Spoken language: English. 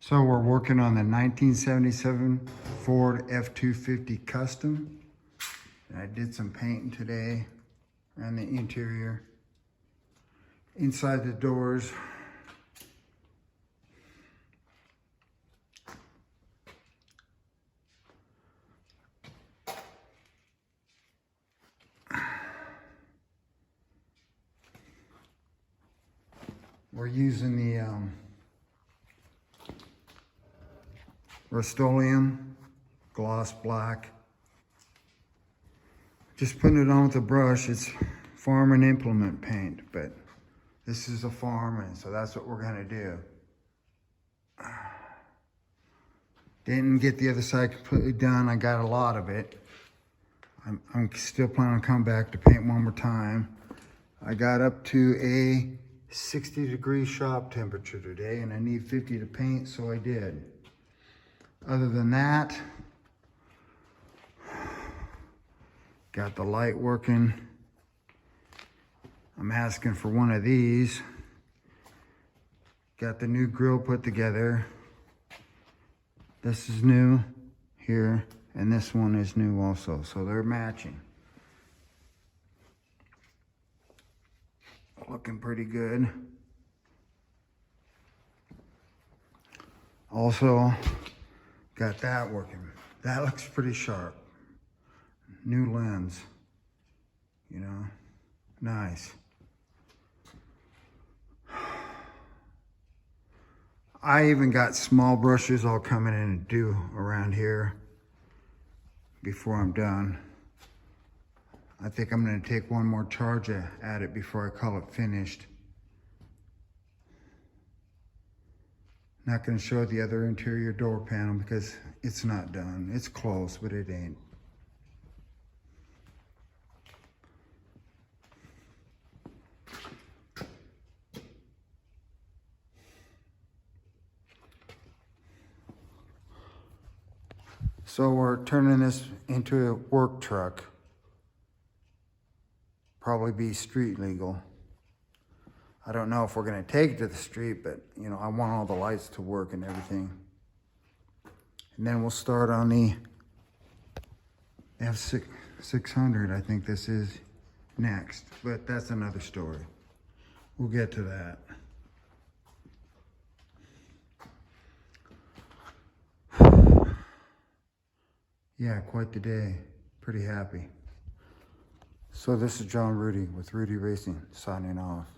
So we're working on the 1977 Ford F-250 Custom. I did some painting today around the interior. Inside the doors, we're using the Rust-Oleum gloss black. Just putting it on with a brush. It's farm and implement paint, but this is a farm, and so that's what we're gonna do. Didn't get the other side completely done. I got a lot of it. I'm still planning on coming back to paint one more time. I got up to a 60-degree shop temperature today, and I need 50 to paint, so I did. Other than that, got the light working. I'm asking for one of these. Got the new grill put together. This is new here, and this one is new also, so they're matching. Looking pretty good. Also, got that working. That looks pretty sharp. New lens, you know, nice. I even got small brushes I'll come in and do around here before I'm done. I think I'm gonna take one more charge at it before I call it finished. Not gonna show the other interior door panel because it's not done. It's close, but it ain't. So we're turning this into a work truck. Probably be street legal. I don't know if we're gonna take it to the street, but you know, I want all the lights to work and everything. And then we'll start on the F600, I think this is next, but that's another story. We'll get to that. Yeah, quite the day. Pretty happy. So this is John Rudy with Rudy Racing, signing off.